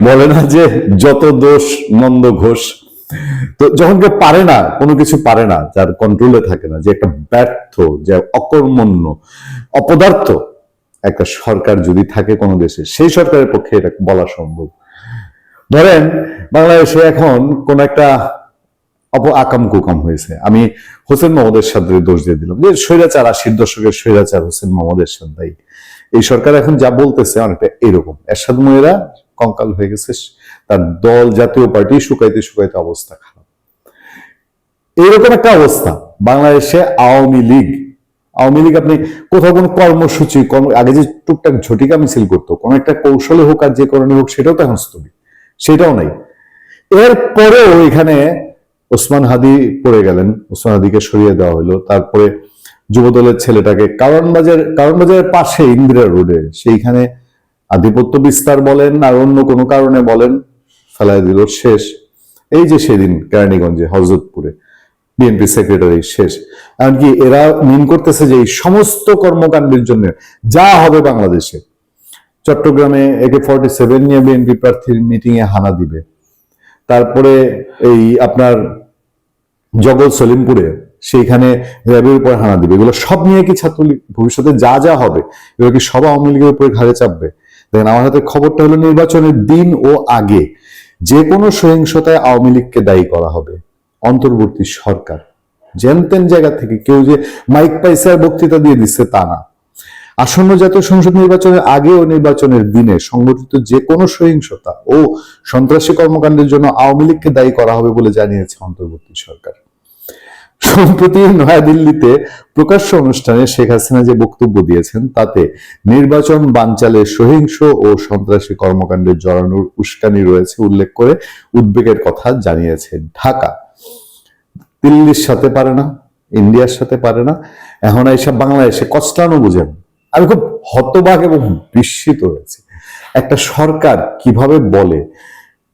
বলে না যে যত দোষ নন্দ ঘোষ। তো যখন কেউ পারে না, কোনো কিছু পারে না, যার কন্ট্রোলে থাকে না, যে একটা ব্যর্থ, যে অকর্মণ্য, অপদার্থ একটা সরকার যদি থাকে কোনো দেশে, সেই সরকারের পক্ষে এটা বলা সম্ভব। ধরেন বাংলাদেশে এখন কোন একটা আকাম কুকাম হয়েছে, আমি হোসেন মোহাম্মদের সাথে দোষ দিয়ে দিলাম যে স্বৈরাচার, 80 দশকের স্বৈরাচার হোসেন মোহাম্মদের সাথে। এই সরকার এখন যা বলতেছে অনেকটা এরকম। এরশাদ মুনিরা কঙ্কাল হয়ে গেছে, তার দল জাতীয় পার্টি শুকাইতে শুকাইতে অবস্থা খারাপ। এইরকম একটা অবস্থা বাংলাদেশে আওয়ামী লীগ। আপনি কোথাও কোনো কর্মসূচি, আগে যে টুকটাক ঝটিকা মিছিল করতো, কোন একটা কৌশলে হোক আর যে কারণে হোক, সেটাও তো এখন স্থগিত, সেটাও নাই। এরপরেও এখানে ওসমান হাদি পড়ে গেলেন, ওসমান হাদিকে সরিয়ে দেওয়া হলো। তারপরে যুবদলের ছেলেটাকে কারণবাজারের পাশে ইন্দিরা রোডে সেইখানে আধিপত্য বিস্তার বলেন আর অন্য কোনো কারণে বলেন, ফেলায় দিল, শেষ। এই যে সেদিন কেরানীগঞ্জে হযরতপুরে বিএনপি সেক্রেটারি শেষ। এমনকি এরা মিন করতেছে যে এই সমস্ত কর্মকাণ্ডের জন্য যা হবে বাংলাদেশে, চট্টগ্রামে AK-47 নিয়ে বিএনপি প্রার্থীর মিটিং এ হানা দিবে, তারপরে এই আপনার জগৎ সলিমপুরে সেইখানে র্যাবের উপর হানা দিবে। এগুলো সব নিয়ে কি ছাত্রলীগ ভবিষ্যতে যা যা হবে এগুলো কি সব আওয়ামী লীগের উপরে ঘাড়ে চাপবে? দেখেন, আমার হাতে খবরটা হলো নির্বাচনের দিন ও আগে যে কোনো সহিংসতায় আওয়ামী লীগকে দায়ী করা হবে অন্তর্বর্তী সরকার। যেন জায়গা থেকে কেউ যে মাইক পাইছে আর বক্তৃতা দিয়ে দিচ্ছে তা না। আসন্ন জাতীয় সংসদ নির্বাচনের আগে ও নির্বাচনের দিনে সংগঠিত যে কোনো সহিংসতা ও সন্ত্রাসী কর্মকাণ্ডের জন্য আওয়ামী লীগকে দায়ী করা হবে বলে জানিয়েছে অন্তর্বর্তী সরকার। সম্প্রতি নয়াদিল্লিতে প্রকাশ্য অনুষ্ঠানে শেখ হাসিনা যে বক্তব্য দিয়েছেন তাতে নির্বাচন বানচালে সহিংস ও সন্ত্রাসী কর্মকাণ্ডে জড়ানোর উস্কানি রয়েছে উল্লেখ করে উদ্বেগের কথা জানিয়েছে ঢাকা। দিল্লির সাথে পারে না, ইন্ডিয়ার সাথে পারে না, এখন এইসব বাংলাদেশে কষ্টানো বুঝেন। আমি খুব হতবাক এবং বিস্মিত হয়েছি। একটা সরকার কিভাবে বলে,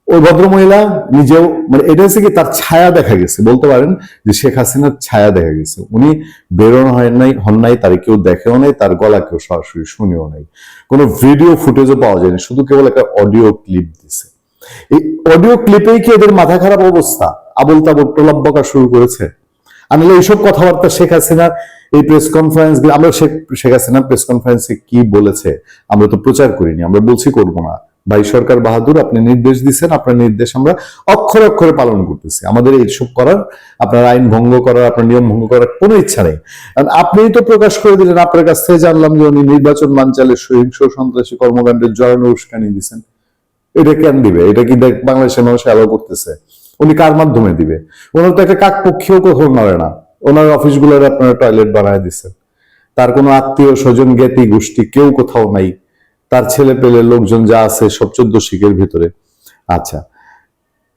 ওই ভদ্রমহিলা নিজেও, মানে এটা হচ্ছে কি, তার ছায়া দেখা গেছে, বলতে পারেন যে শেখ হাসিনার ছায়া দেখা গেছে। উনি বেরোনো হন নাই, তার কেউ দেখেও নাই, তার গলা কেউ সরাসরি শুনেও নাই, কোনো ভিডিও ফুটেজও পাওয়া যায়নি, শুধু কেবল একটা অডিও ক্লিপ দিছে। এই অডিও ক্লিপেই কি এদের মাথা খারাপ অবস্থা, আবল তাবল প্রলাপ বকা শুরু করেছে? আমি এইসব কথাবার্তা শেখ হাসিনার এই প্রেস কনফারেন্স, আমরা শেখ হাসিনার প্রেস কনফারেন্সে কি বলেছে আমরা তো প্রচার করিনি, আমরা বলছি করবো না। ভাই সরকার বাহাদুর, আপনি নির্দেশ দিচ্ছেন, আপনার নির্দেশ আমরা অক্ষরে অক্ষরে পালন করতেছি। আমাদের এইসব করার, আপনার আইন ভঙ্গ করার, আপনার নিয়ম ভঙ্গ করার কোনো ইচ্ছা নেই। কারণ আপনিই তো প্রকাশ করে দিলেন, আপনার কাছ থেকে জানলাম যে উনি নির্বাচন বানচালে সহিংস সন্ত্রাসী কর্মকাণ্ডের জড়ানো উস্কানি দিচ্ছেন। এটা কেন দিবে? এটা কি বাংলাদেশের মানুষ অ্যালাউ করতেছে? উনি কার মাধ্যমে দিবে? ওনার তো একটা কাকপক্ষীয় কোথাও নড়ে না। ওনার অফিসগুলোর আপনারা টয়লেট বানায় দিচ্ছেন, তার কোনো আত্মীয় স্বজন জ্ঞাতি গোষ্ঠী কেউ কোথাও নাই, তার ছেলে পেলে লোকজন যা আছে সব 14 শিখের ভিতরে। আচ্ছা,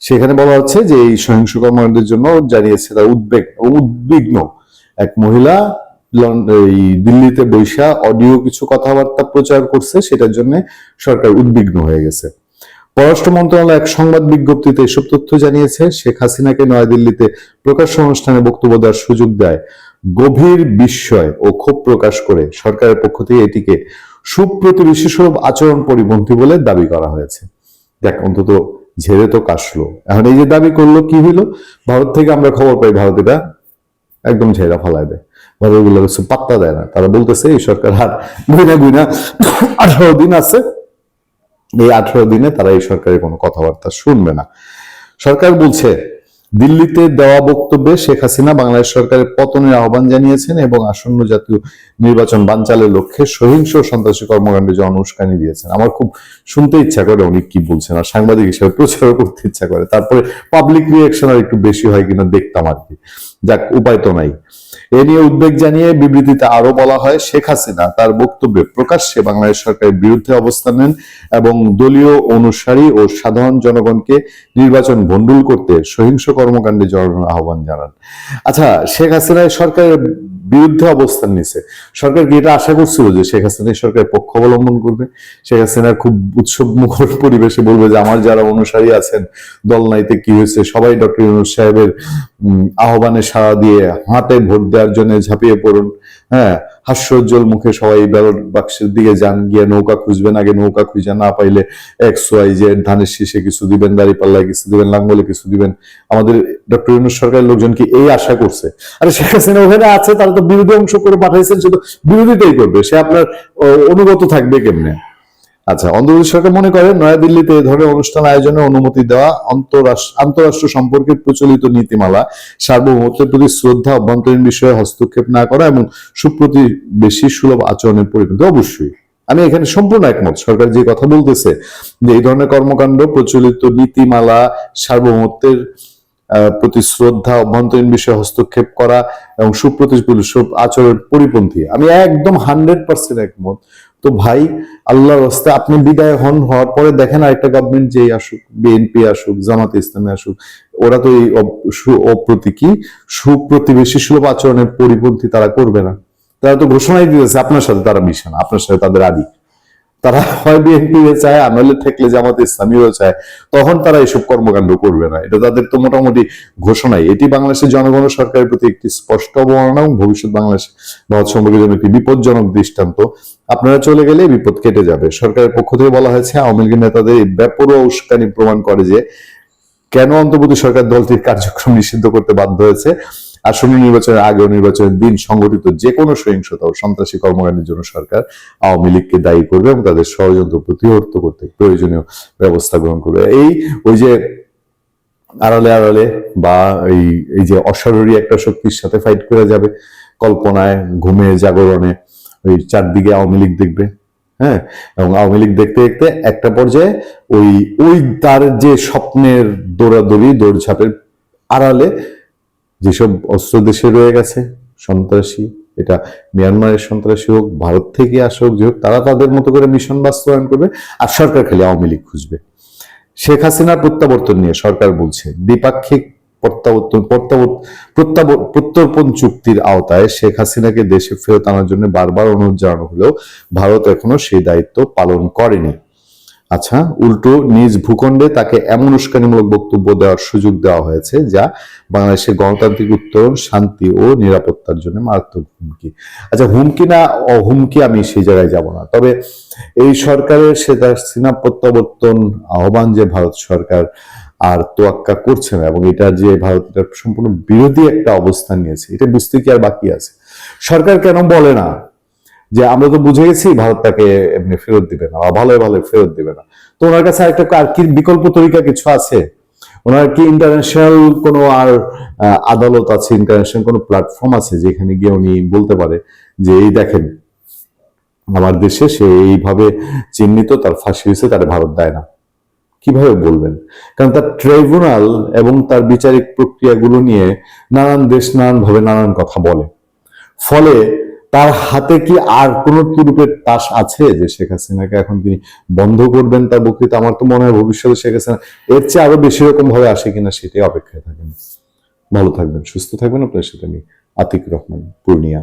সেখানে বলা হচ্ছে যে এই সহিংস কর্মকাণ্ডের জন্য জানিয়েছে তার উদ্বিগ্ন এক মহিলা এই দিল্লিতে বৈশা অডিও কিছু কথাবার্তা প্রচার করছে, সেটার জন্য সরকার উদ্বিগ্ন হয়ে গেছে। পররাষ্ট্র মন্ত্রণালয় এক সংবাদ বিজ্ঞপ্তিতে এসব তথ্য জানিয়েছে। শেখ হাসিনাকে নয়াদিল্লিতে প্রকাশ্য অনুষ্ঠানে বক্তব্য দেওয়ার সুযোগ দেয় গভীর বিস্ময় ও ক্ষোভ প্রকাশ করে সরকারের পক্ষ থেকে এটিকে সুপ্রতিবেশী সুলভ আচরণ পরিপন্থী বলে দাবি করা হয়েছে। দেখ, অন্তত ঝেড়ে তো কাশলো। এখন এই যে দাবি করলো, কি হইলো? ভারত থেকে আমরা খবর পাই, ভারত এটা একদম ঝেড়া ফালায় দেয়, ভারত এগুলো কিছু পাত্তা দেয় না। তারা বলতেছে এই সরকার আর গুইনা 18 দিন আছে, এই 18 দিনে তারা এই সরকারের কোনো কথাবার্তা শুনবে না। সরকার বলছে, দিল্লিতে দেওয়া বক্তব্যে শেখ হাসিনা বাংলাদেশ সরকারের পতনের আহ্বান জানিয়েছেন এবং আসন্ন জাতীয় নির্বাচন বানচালের লক্ষ্যে সহিংস সন্ত্রাসী কর্মকাণ্ডে যে উস্কানি দিয়েছেন। আমার খুব শুনতে ইচ্ছা করে উনি কি বলছেন, আর সাংবাদিক হিসেবে প্রচারও করতে ইচ্ছা করে, তারপরে পাবলিক রিয়াকশন আর একটু বেশি হয় কিনা দেখতাম আর কি। যাক, উপায় তো নাই। এ নিয়ে উদ্বেগ জানিয়ে বিবৃতিতে আরো বলা হয়, শেখ হাসিনা তার বক্তব্যে প্রকাশ্যে বাংলাদেশ সরকারের বিরুদ্ধে অবস্থান নেন এবং দলীয় অনুসারী ও সাধারণ জনগণকে নির্বাচন ভণ্ডুল করতে সহিংস কর্মকাণ্ডে জড়ানোর আহ্বান জানান। আচ্ছা, শেখ হাসিনা সরকারের বিরুদ্ধে অবস্থান নিছে, সরকার কি এটা আশা করছিল যে শেখ হাসিনা সরকারের পক্ষ অবলম্বন করবে? শেখ হাসিনা খুব উৎসব মুখর পরিবেশে বলবে যে আমার যারা অনুসারী আছেন, দল নাইতে কি হয়েছে, সবাই ডক্টর ইউনূস সাহেবের আহ্বানে সাড়া দিয়ে হাতে ভোট দেওয়ার জন্য ঝাঁপিয়ে পড়ুন। হ্যাঁ, হাস্যোজ্জ্বল মুখে সবাই ব্যালট বাক্সের দিকে যান, গিয়ে নৌকা খুঁজবেন, আগে নৌকা খুঁজে না পাইলে XY Z ধানের শীষে কিছু দিবেন, দাঁড়িপাল্লায় কিছু দিবেন, লাঙ্গলে কিছু দিবেন। আমাদের ডক্টর ইউনূস সরকারের লোকজন কি এই আশা করছে? আরে শেখ হাসিনা ওখানে আছে, তারা তো বিরোধী অংশ করে পাঠাইছেন, সে তো বিরোধিতাই করবে, সে আপনার অনুগত থাকবে কেমনে? আচ্ছা, অন্তর্বর্তী সরকার মনে করে নয়াদিল্লিতে এই ধরনের অনুষ্ঠান আয়োজনে অনুমতি দেওয়া আন্তঃরাষ্ট্র সম্পর্কে প্রচলিত নীতিমালা, সার্বভৌমত্বের প্রতি শ্রদ্ধা, অভ্যন্তরীণ বিষয়ে হস্তক্ষেপ না করা এবং সুপ্রতিবেশী সুলভ আচরণের পরিপন্থী। অবশ্যই আমি এখানে সম্পূর্ণ একমত। সরকার যে কথা বলতেছে যে এই ধরনের কর্মকাণ্ড প্রচলিত নীতিমালা, সার্বভৌমত্বের প্রতি শ্রদ্ধা, অভ্যন্তরীণ বিষয়ে হস্তক্ষেপ করা এবং সুপ্রতিবেশী আচরণের পরিপন্থী, আমি একদম 100% একমত। তো ভাই, আল্লাহর রাস্তায় আপনি বিদায় হওয়ার পরে দেখেন আরেকটা গভর্নমেন্ট যেই আসুক, বিএনপি আসুক, জামাতে ইসলামী আসুক, ওরা তো এই সুপ্রতিবেশী সুলভ আচরণের পরিপন্থী তারা করবে না। তারা তো ঘোষণাই দিয়েছে আপনার সাথে তারা মিশে না, আপনার সাথে তাদের আদি। তারা হয় বিএনপি চায়, নইলে ঠেকলে জামাতে ইসলামীও চায়, তখন তারা এসব কর্মকাণ্ড করবে না। এটা তাদের তো মোটামুটি ঘোষণাই। এটি বাংলাদেশের জনগণ ও সরকারের প্রতি একটি স্পষ্ট অবমাননা এবং ভবিষ্যৎ বাংলাদেশ ভারত সম্পর্কের জন্য একটি বিপজ্জনক দৃষ্টান্ত। আপনারা চলে গেলে বিপদ কেটে যাবে। সরকারের পক্ষ থেকে বলা হয়েছে, আওয়ামী লীগের নেতাদের এই বেপরোয়া উস্কানি প্রমাণ করে যে কেন অন্তর্বর্তী সরকার দলটির কার্যক্রম নিষিদ্ধ করতে বাধ্য হয়েছে। আসন্ন নির্বাচনের আগে ও নির্বাচনের দিন সংগঠিত যে কোনো সহিংসতা ও সন্ত্রাসী কর্মকাণ্ডের জন্য সরকার আওয়ামী লীগকে দায়ী করবে এবং তাদের ষড়যন্ত্র প্রতিহত করতে প্রয়োজনীয় ব্যবস্থা গ্রহণ করবে। ওই যে আড়ালে আড়ালে বা এই যে অশরীরী একটা শক্তির সাথে ফাইট করে যাবে, কল্পনায়, ঘুমে, জাগরণে ওই চারদিকে আওয়ামী লীগ দেখবে। হ্যাঁ, এবং আওয়ামী লীগ দেখতে দেখতে একটা পর্যায়ে ওই ওই তার যে স্বপ্নের দৌড়ঝাঁপের আড়ালে যেসব অস্ত্র দেশে রয়ে গেছে সন্ত্রাসী, এটা মিয়ানমারের সন্ত্রাসী হোক, ভারত থেকে আসুক, যে হোক, তারা তাদের মতো করে মিশন বাস্তবায়ন করবে, আর সরকার খালি আওয়ামী লীগ খুঁজবে। শেখ হাসিনার প্রত্যাবর্তন নিয়ে সরকার বলছে, দ্বিপাক্ষিক প্রত্যর্পণ চুক্তির আওতায় শেখ হাসিনাকে দেশে ফেরত আনার জন্য বারবার অনুরোধ জানানো হলেও ভারত এখনো সেই দায়িত্ব পালন করেনি। আচ্ছা, উল্টো নিজ ভূখণ্ডে তাকে এমন উস্কানিমূলক বক্তব্য দেওয়ার সুযোগ দেওয়া হয়েছে যা বাংলাদেশের গণতান্ত্রিক উত্তরণ, শান্তি ও নিরাপত্তার জন্য মারাত্মক হুমকি। আচ্ছা, হুমকি না হুমকি, আমি সেই জায়গায় যাব না। তবে এই সরকারের শেখ হাসিনা প্রত্যাবর্তন আহ্বান যে ভারত সরকার আর তোয়াক্কা করছে না, এবং এটা যে ভারত সম্পূর্ণ বিরোধী একটা অবস্থান নিয়েছে, এটা বুঝতে কি আর বাকি আছে? সরকার কেন বলে না যে আমরা তো বুঝে গেছি ভারত তাকে এমনি ফেরত দিবে না বা ভালো ভালো ফেরত দিবে না? তো ওনার কাছে আর কি বিকল্প তরিকা কিছু আছে? ওনার কি ইন্টারন্যাশনাল কোনো আর আদালত আছে, ইন্টারন্যাশনাল কোনো প্ল্যাটফর্ম আছে যেখানে গিয়ে উনি বলতে পারে যে এই দেখেন আমার দেশে সে এইভাবে চিহ্নিত, তার ফাঁসি হয়েছে, তার ভারত দেয় না? কিভাবে বলবেন? কারণ তার ট্রাইব্যুনাল এবং তার বিচারিক প্রক্রিয়াগুলো নিয়ে নানান দেশ নানান ভাবে নানান কথা বলে। ফলে তার হাতে কি আর কোন তুরুপের তাস আছে যে শেখ হাসিনাকে এখন তিনি বন্ধ করবেন তার বক্তৃতা? আমার তো মনে হয় ভবিষ্যতে শেখ হাসিনা এর চেয়ে আরো বেশি রকম ভাবে আসে কিনা সেটাই অপেক্ষায় থাকেন। ভালো থাকবেন, সুস্থ থাকবেন। আপনার সাথে আমি আতিক রহমান, পূর্ণিয়া।